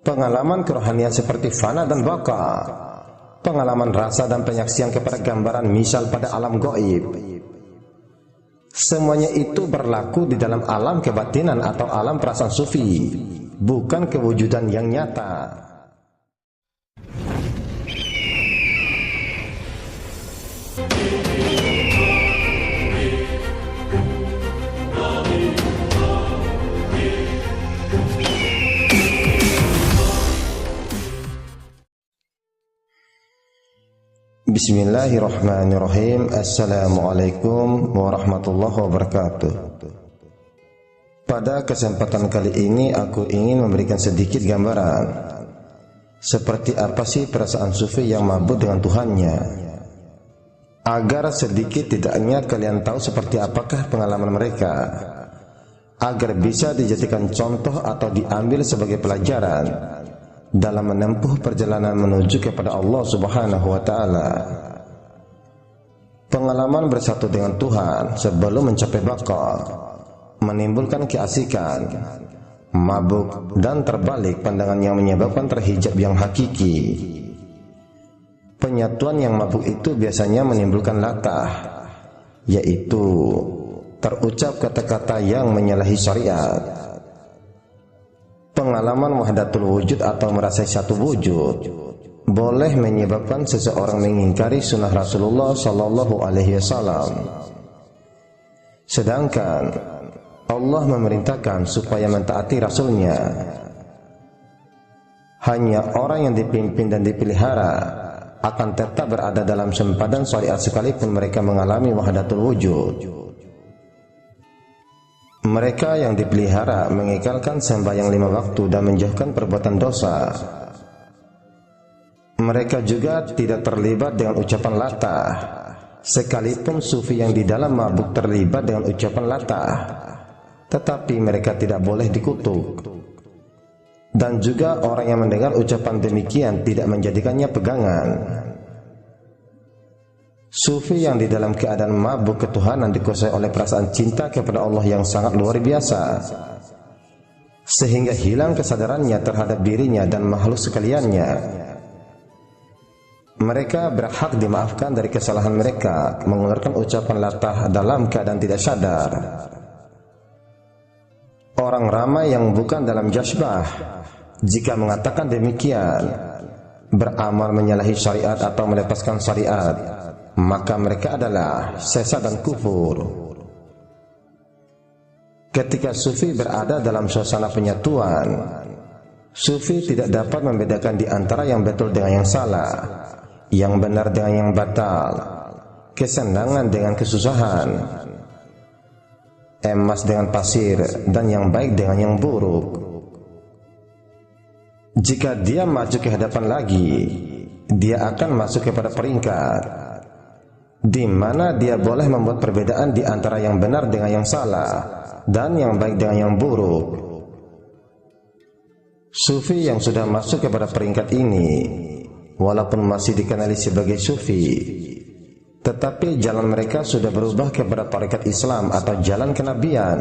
pengalaman kerohanian seperti fana dan baka, pengalaman rasa dan penyaksian kepada gambaran misal pada alam gaib. Semuanya itu berlaku di dalam alam kebatinan atau alam perasaan sufi, bukan kewujudan yang nyata. Bismillahirrahmanirrahim. Assalamualaikum warahmatullahi wabarakatuh. Pada kesempatan kali ini aku ingin memberikan sedikit gambaran seperti apa sih perasaan sufi yang mabuk dengan Tuhannya, agar sedikit tidaknya kalian tahu seperti apakah pengalaman mereka, agar bisa dijadikan contoh atau diambil sebagai pelajaran dalam menempuh perjalanan menuju kepada Allah Subhanahu wa Ta'ala. Pengalaman bersatu dengan Tuhan sebelum mencapai baka menimbulkan keasikan, mabuk, dan terbalik pandangan yang menyebabkan terhijab yang hakiki. Penyatuan yang mabuk itu biasanya menimbulkan latah, yaitu terucap kata-kata yang menyalahi syariat. Pengalaman wahdatul wujud atau merasai satu wujud boleh menyebabkan seseorang mengingkari sunnah Rasulullah Sallallahu Alaihi Wasallam. Sedangkan Allah memerintahkan supaya mentaati Rasulnya. Hanya orang yang dipimpin dan dipelihara akan tetap berada dalam sempadan syariat sekalipun mereka mengalami wahdatul wujud. Mereka yang dipelihara mengekalkan sembahyang 5 waktu dan menjauhkan perbuatan dosa. Mereka juga tidak terlibat dengan ucapan latah, sekalipun sufi yang di dalam mabuk terlibat dengan ucapan latah, tetapi mereka tidak boleh dikutuk. Dan juga orang yang mendengar ucapan demikian tidak menjadikannya pegangan. Sufi yang di dalam keadaan mabuk ketuhanan dikuasai oleh perasaan cinta kepada Allah yang sangat luar biasa, sehingga hilang kesadarannya terhadap dirinya dan makhluk sekaliannya. Mereka berhak dimaafkan dari kesalahan mereka mengeluarkan ucapan latah dalam keadaan tidak sadar. Orang ramai yang bukan dalam jazbah, jika mengatakan demikian, beramal menyalahi syariat atau melepaskan syariat, maka mereka adalah sesat dan kufur. Ketika sufi berada dalam suasana penyatuan, sufi tidak dapat membedakan di antara yang betul dengan yang salah, yang benar dengan yang batal, kesenangan dengan kesusahan, emas dengan pasir, dan yang baik dengan yang buruk. Jika dia maju ke hadapan lagi, dia akan masuk kepada peringkat di mana dia boleh membuat perbedaan di antara yang benar dengan yang salah dan yang baik dengan yang buruk. Sufi yang sudah masuk kepada peringkat ini, walaupun masih dikenali sebagai sufi, tetapi jalan mereka sudah berubah kepada tarekat Islam atau jalan kenabian,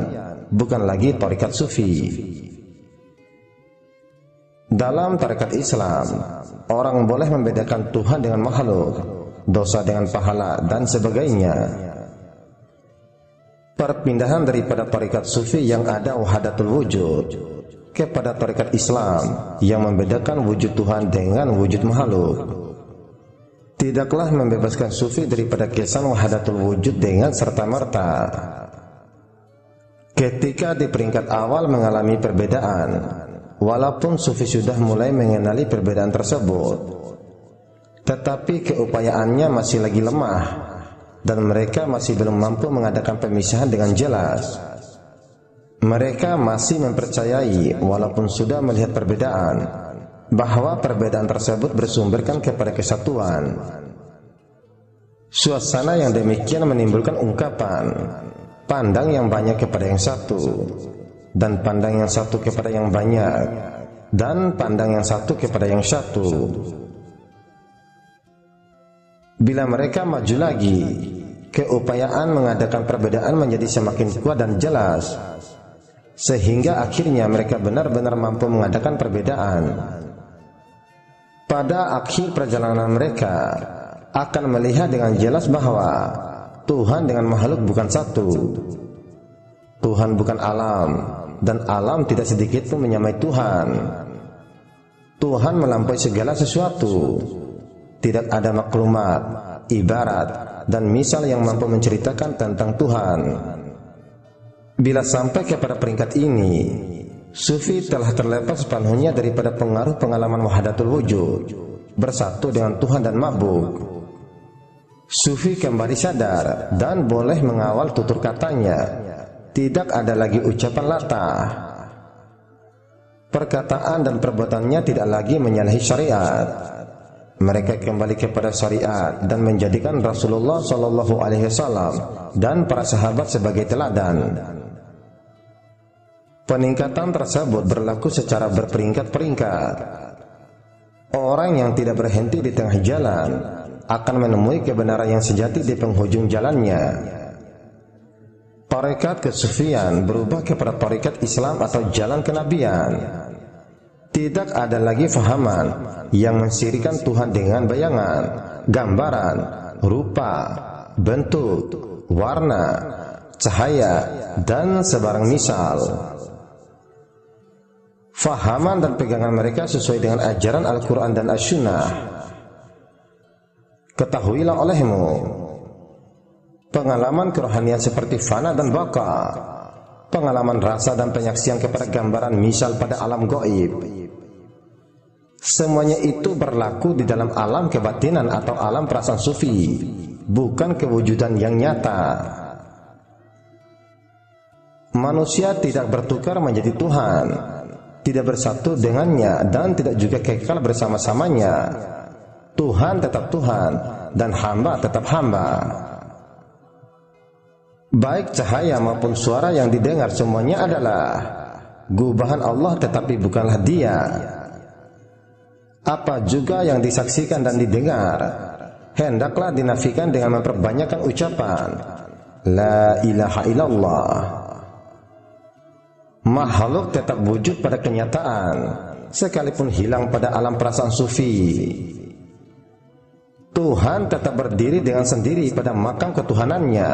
bukan lagi tarekat sufi. Dalam tarekat Islam, orang boleh membedakan Tuhan dengan makhluk, dosa dengan pahala, dan sebagainya. Perpindahan daripada tarekat sufi yang ada wahdatul wujud kepada tarekat Islam yang membedakan wujud Tuhan dengan wujud makhluk tidaklah membebaskan sufi daripada kesan wahdatul wujud dengan serta-merta. Ketika di peringkat awal mengalami perbedaan, walaupun sufi sudah mulai mengenali perbedaan tersebut, tetapi keupayaannya masih lagi lemah dan mereka masih belum mampu mengadakan pemisahan dengan jelas. Mereka masih mempercayai, walaupun sudah melihat perbedaan, bahwa perbedaan tersebut bersumberkan kepada kesatuan. Suasana yang demikian menimbulkan ungkapan, pandang yang banyak kepada yang satu, dan pandang yang satu kepada yang banyak, dan pandang yang satu kepada yang satu. Bila mereka maju lagi, keupayaan mengadakan perbedaan menjadi semakin kuat dan jelas. sehingga akhirnya mereka benar-benar mampu mengadakan perbedaan. Pada akhir perjalanan mereka akan melihat dengan jelas bahwa Tuhan dengan makhluk bukan satu. Tuhan bukan alam, dan alam tidak sedikit pun menyamai Tuhan. Tuhan melampaui segala sesuatu. Tidak ada maklumat, ibarat, dan misal yang mampu menceritakan tentang Tuhan. Bila sampai kepada peringkat ini, sufi telah terlepas sepenuhnya daripada pengaruh pengalaman wahdatul wujud, bersatu dengan Tuhan dan mabuk. Sufi kembali sadar dan boleh mengawal tutur katanya. Tidak ada lagi ucapan latah. Perkataan dan perbuatannya tidak lagi menyalahi syariat. Mereka kembali kepada syariat dan menjadikan Rasulullah SAW dan para sahabat sebagai teladan. Peningkatan tersebut berlaku secara berperingkat-peringkat. Orang yang tidak berhenti di tengah jalan akan menemui kebenaran yang sejati di penghujung jalannya. Tarekat kesufian berubah kepada tarekat Islam atau jalan kenabian. Tidak ada lagi fahaman yang mensirikan Tuhan dengan bayangan, gambaran, rupa, bentuk, warna, cahaya, dan sebarang misal. Fahaman dan pegangan mereka sesuai dengan ajaran Al-Quran dan As-Sunnah. Ketahuilah olehmu, pengalaman kerohanian seperti fana dan baka, pengalaman rasa dan penyaksian kepada gambaran misal pada alam gaib, semuanya itu berlaku di dalam alam kebatinan atau alam perasaan sufi, bukan kewujudan yang nyata. Manusia tidak bertukar menjadi Tuhan, tidak bersatu dengannya, dan tidak juga kekal bersama-samanya. Tuhan tetap Tuhan, dan hamba tetap hamba. Baik cahaya maupun suara yang didengar semuanya adalah gubahan Allah, tetapi bukanlah Dia. Apa juga yang disaksikan dan didengar, hendaklah dinafikan dengan memperbanyakkan ucapan La ilaha illallah. Makhluk tetap wujud pada kenyataan, sekalipun hilang pada alam perasaan sufi. Tuhan tetap berdiri dengan sendiri pada makam ketuhanannya,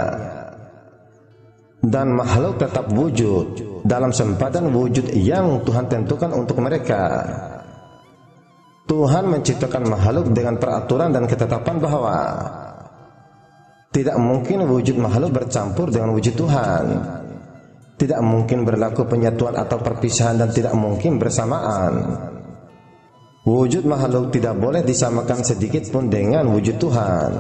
dan makhluk tetap wujud dalam sempadan wujud yang Tuhan tentukan untuk mereka. Tuhan menciptakan makhluk dengan peraturan dan ketetapan bahwa tidak mungkin wujud makhluk bercampur dengan wujud Tuhan. Tidak mungkin berlaku penyatuan atau perpisahan, dan tidak mungkin bersamaan. Wujud makhluk tidak boleh disamakan sedikit pun dengan wujud Tuhan.